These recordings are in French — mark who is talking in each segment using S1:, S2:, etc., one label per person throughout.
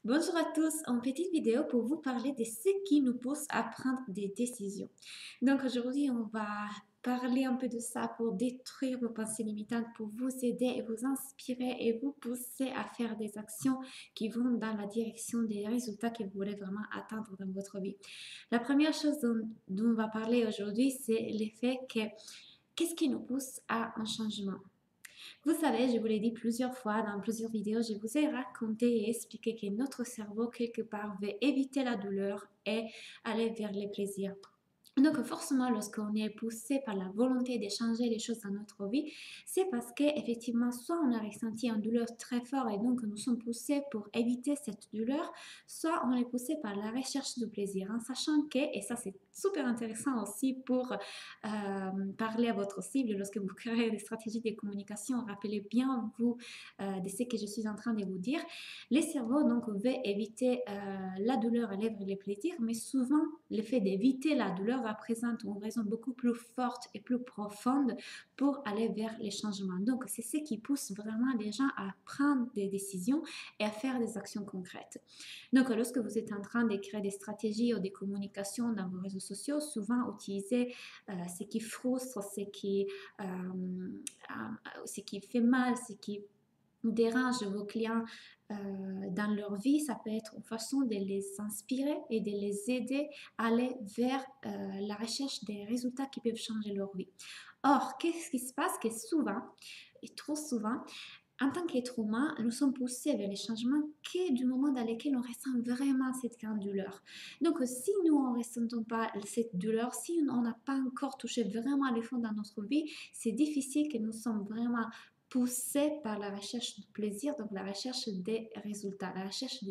S1: Bonjour à tous, en petite vidéo pour vous parler de ce qui nous pousse à prendre des décisions. Donc aujourd'hui, on va parler un peu de ça pour détruire vos pensées limitantes, pour vous aider et vous inspirer et vous pousser à faire des actions qui vont dans la direction des résultats que vous voulez vraiment atteindre dans votre vie. La première chose dont on va parler aujourd'hui, c'est l'effet que qu'est-ce qui nous pousse à un changement? Vous savez, je vous l'ai dit plusieurs fois dans plusieurs vidéos, je vous ai raconté et expliqué que notre cerveau, quelque part, veut éviter la douleur et aller vers les plaisirs. Donc forcément, lorsqu'on est poussé par la volonté de changer les choses dans notre vie, c'est parce qu'effectivement, soit on a ressenti une douleur très forte et donc nous sommes poussés pour éviter cette douleur, soit on est poussé par la recherche du plaisir, en sachant que, et ça c'est super intéressant aussi pour parler à votre cible lorsque vous créez des stratégies de communication, rappelez bien vous de ce que je suis en train de vous dire. Les cerveaux donc veut éviter la douleur à lèvres les plaisirs, mais souvent le fait d'éviter la douleur représente une raison beaucoup plus forte et plus profonde pour aller vers les changements. Donc c'est ce qui pousse vraiment les gens à prendre des décisions et à faire des actions concrètes. Donc lorsque vous êtes en train de créer des stratégies ou des communications dans vos réseaux sociaux, souvent utilisez ce qui frustre, ce qui fait mal, ce qui dérange vos clients dans leur vie, ça peut être une façon de les inspirer et de les aider à aller vers la recherche des résultats qui peuvent changer leur vie. Or, qu'est-ce qui se passe? Que souvent, et trop souvent, en tant qu'être humain, nous sommes poussés vers les changements que du moment dans lequel on ressent vraiment cette grande douleur. Donc, si nous, on ne ressentons pas cette douleur, si on n'a pas encore touché vraiment le fond dans notre vie, c'est difficile que nous sommes vraiment poussés par la recherche du plaisir, donc la recherche des résultats, la recherche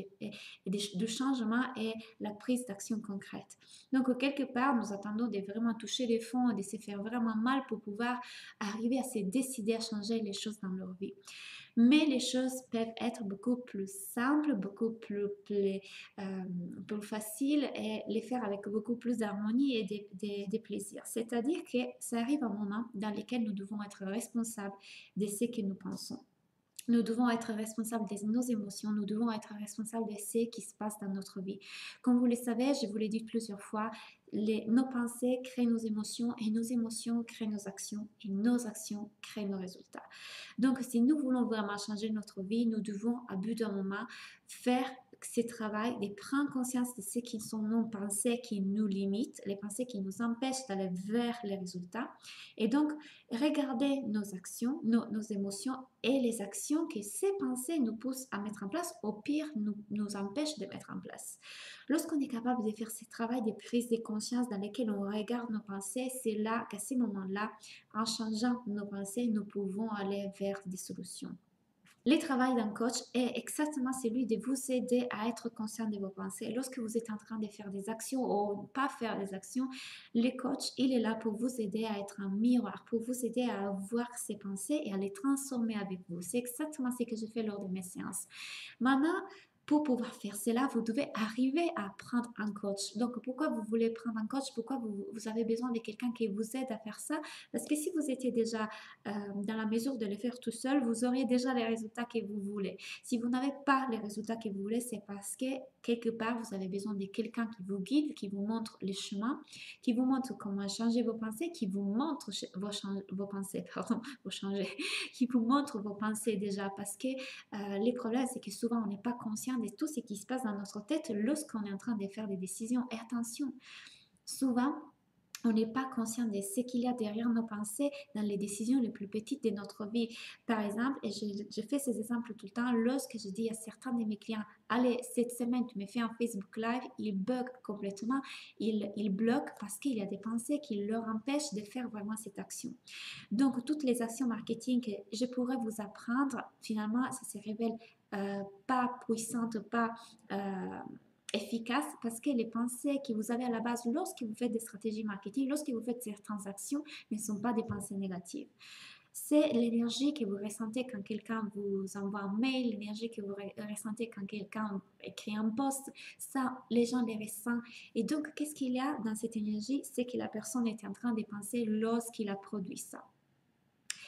S1: du changement et la prise d'action concrète. Donc, quelque part, nous attendons de vraiment toucher les fonds et de se faire vraiment mal pour pouvoir arriver à se décider à changer les choses dans leur vie. Mais les choses peuvent être beaucoup plus simples, beaucoup plus faciles et les faire avec beaucoup plus d'harmonie et des plaisirs. C'est-à-dire que ça arrive un moment dans lequel nous devons être responsables de ce que nous pensons. Nous devons être responsables de nos émotions, nous devons être responsables de ce qui se passe dans notre vie. Comme vous le savez, je vous l'ai dit plusieurs fois, nos pensées créent nos émotions et nos émotions créent nos actions et nos actions créent nos résultats. Donc, si nous voulons vraiment changer notre vie, nous devons, à bout d'un moment, faire ce travail de prendre conscience de ce qui sont nos pensées qui nous limitent, les pensées qui nous empêchent d'aller vers les résultats. Et donc, regarder nos actions, nos émotions et les actions que ces pensées nous poussent à mettre en place, au pire, nous empêchent de mettre en place. Lorsqu'on est capable de faire ce travail de prise de conscience dans lequel on regarde nos pensées, c'est là qu'à ces moments-là, en changeant nos pensées, nous pouvons aller vers des solutions. Le travail d'un coach est exactement celui de vous aider à être conscient de vos pensées. Lorsque vous êtes en train de faire des actions ou pas faire des actions, le coach, il est là pour vous aider à être un miroir, pour vous aider à voir ces pensées et à les transformer avec vous. C'est exactement ce que je fais lors de mes séances. Maintenant, pour pouvoir faire cela, vous devez arriver à prendre un coach. Donc, pourquoi vous voulez prendre un coach? Pourquoi vous avez besoin de quelqu'un qui vous aide à faire ça? Parce que si vous étiez déjà dans la mesure de le faire tout seul, vous aurez déjà les résultats que vous voulez. Si vous n'avez pas les résultats que vous voulez, c'est parce que quelque part, vous avez besoin de quelqu'un qui vous guide, qui vous montre les chemins, qui vous montre comment changer vos pensées, qui vous montre vos pensées, pardon, vos changer, qui vous montre vos pensées déjà. Parce que les problèmes, c'est que souvent, on n'est pas conscient de tout ce qui se passe dans notre tête lorsqu'on est en train de faire des décisions. Et attention, souvent, on n'est pas conscient de ce qu'il y a derrière nos pensées dans les décisions les plus petites de notre vie. Par exemple, et je fais ces exemples tout le temps, lorsque je dis à certains de mes clients, allez, cette semaine, tu me fais un Facebook Live, ils bug complètement, ils bloquent parce qu'il y a des pensées qui leur empêchent de faire vraiment cette action. Donc, toutes les actions marketing que je pourrais vous apprendre, finalement, ça se révèle pas puissante, pas efficace parce que les pensées que vous avez à la base lorsque vous faites des stratégies marketing, lorsque vous faites certaines actions, ne sont pas des pensées négatives. C'est l'énergie que vous ressentez quand quelqu'un vous envoie un mail, l'énergie que vous ressentez quand quelqu'un écrit un post. Ça, les gens les ressentent. Et donc, qu'est-ce qu'il y a dans cette énergie? C'est que la personne est en train de penser lorsqu'il a produit ça.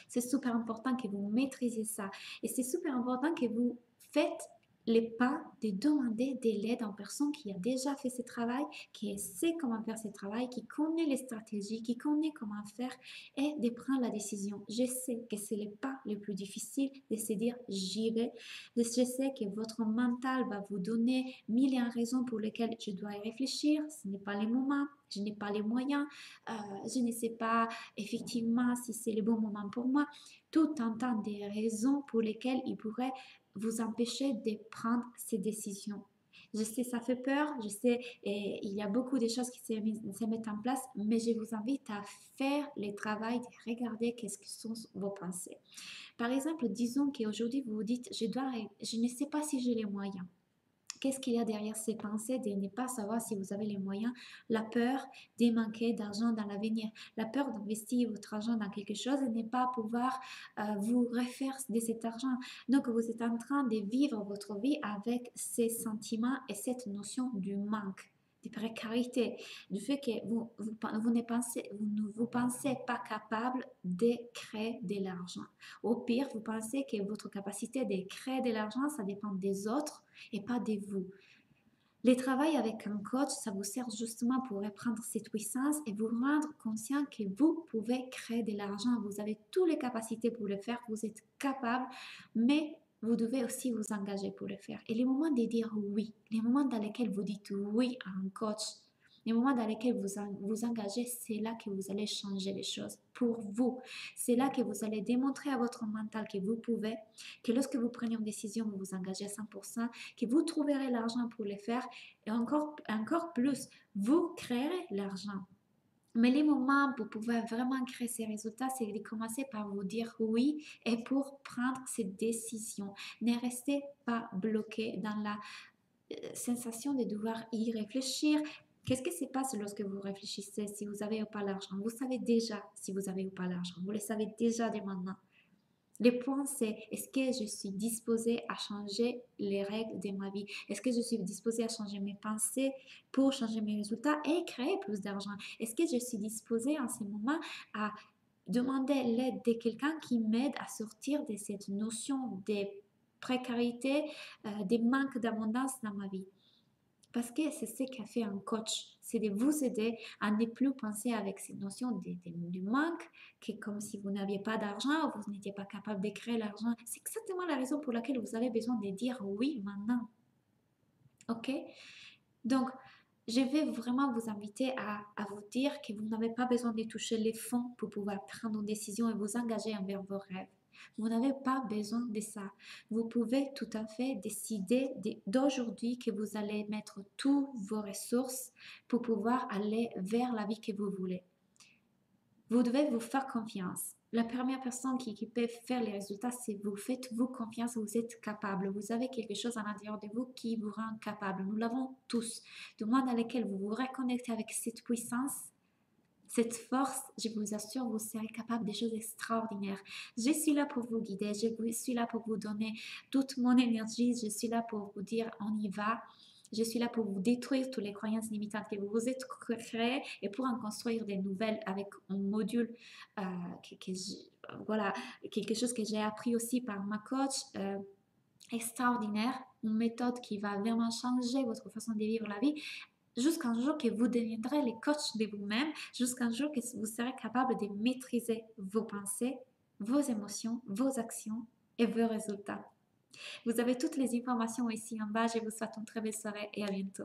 S1: C'est super important que vous maîtrisez ça. Et c'est super important que vous faites les pas de demander de l'aide à une personne qui a déjà fait ce travail, qui sait comment faire ce travail, qui connaît les stratégies, qui connaît comment faire et de prendre la décision. Je sais que c'est le pas le plus difficile de se dire j'y vais. Je sais que votre mental va vous donner mille et un raisons pour lesquelles je dois y réfléchir. Ce n'est pas le moment, je n'ai pas les moyens, je ne sais pas effectivement si c'est le bon moment pour moi. Tout un tas de raisons pour lesquelles il pourrait vous empêcher de prendre ces décisions. Je sais, ça fait peur, je sais, et il y a beaucoup de choses qui se mettent en place, mais je vous invite à faire le travail de regarder qu'est-ce que sont vos pensées. Par exemple, disons qu'aujourd'hui vous vous dites, je ne sais pas si j'ai les moyens. Qu'est-ce qu'il y a derrière ces pensées de ne pas savoir si vous avez les moyens? La peur de manquer d'argent dans l'avenir, la peur d'investir votre argent dans quelque chose et ne pas pouvoir vous refaire de cet argent. Donc vous êtes en train de vivre votre vie avec ces sentiments et cette notion du manque, de précarité, du fait que vous ne vous pensez pas capable de créer de l'argent. Au pire, vous pensez que votre capacité de créer de l'argent, ça dépend des autres et pas de vous. Le travail avec un coach, ça vous sert justement pour reprendre cette puissance et vous rendre conscient que vous pouvez créer de l'argent. Vous avez toutes les capacités pour le faire, vous êtes capable, mais vous devez aussi vous engager pour le faire. Et les moments de dire oui, les moments dans lesquels vous dites oui à un coach, les moments dans lesquels vous engagez, c'est là que vous allez changer les choses pour vous. C'est là que vous allez démontrer à votre mental que vous pouvez, que lorsque vous prenez une décision, vous vous engagez à 100%, que vous trouverez l'argent pour le faire et encore plus, vous créerez l'argent. Mais les moments pour pouvoir vraiment créer ces résultats, c'est de commencer par vous dire oui et pour prendre ces décisions. Ne restez pas bloqué dans la sensation de devoir y réfléchir. Qu'est-ce qui se passe lorsque vous réfléchissez si vous avez ou pas l'argent? Vous savez déjà si vous avez ou pas l'argent. Vous le savez déjà dès maintenant. Le point, c'est est-ce que je suis disposée à changer les règles de ma vie? Est-ce que je suis disposée à changer mes pensées pour changer mes résultats et créer plus d'argent? Est-ce que je suis disposée en ce moment à demander l'aide de quelqu'un qui m'aide à sortir de cette notion de précarité, de manque d'abondance dans ma vie? Parce que c'est ce qu'a fait un coach, c'est de vous aider à ne plus penser avec cette notion de manque, qui est comme si vous n'aviez pas d'argent ou vous n'étiez pas capable de créer l'argent. C'est exactement la raison pour laquelle vous avez besoin de dire oui maintenant. Ok? Donc, je vais vraiment vous inviter à vous dire que vous n'avez pas besoin de toucher les fonds pour pouvoir prendre une décision et vous engager envers vos rêves. Vous n'avez pas besoin de ça. Vous pouvez tout à fait décider d'aujourd'hui que vous allez mettre toutes vos ressources pour pouvoir aller vers la vie que vous voulez. Vous devez vous faire confiance. La première personne qui peut faire les résultats, c'est vous. Faites-vous confiance, vous êtes capable. Vous avez quelque chose à l'intérieur de vous qui vous rend capable. Nous l'avons tous. Du moment dans lequel vous vous reconnectez avec cette puissance, cette force, je vous assure, vous serez capable de choses extraordinaires. Je suis là pour vous guider, je suis là pour vous donner toute mon énergie, je suis là pour vous dire on y va. Je suis là pour vous détruire toutes les croyances limitantes que vous vous êtes créées et pour en construire des nouvelles avec un module, euh, voilà, quelque chose que j'ai appris aussi par ma coach. Extraordinaire, une méthode qui va vraiment changer votre façon de vivre la vie jusqu'un jour que vous deviendrez les coachs de vous-même, jusqu'un jour que vous serez capable de maîtriser vos pensées, vos émotions, vos actions et vos résultats. Vous avez toutes les informations ici en bas. Je vous souhaite une très belle soirée et à bientôt.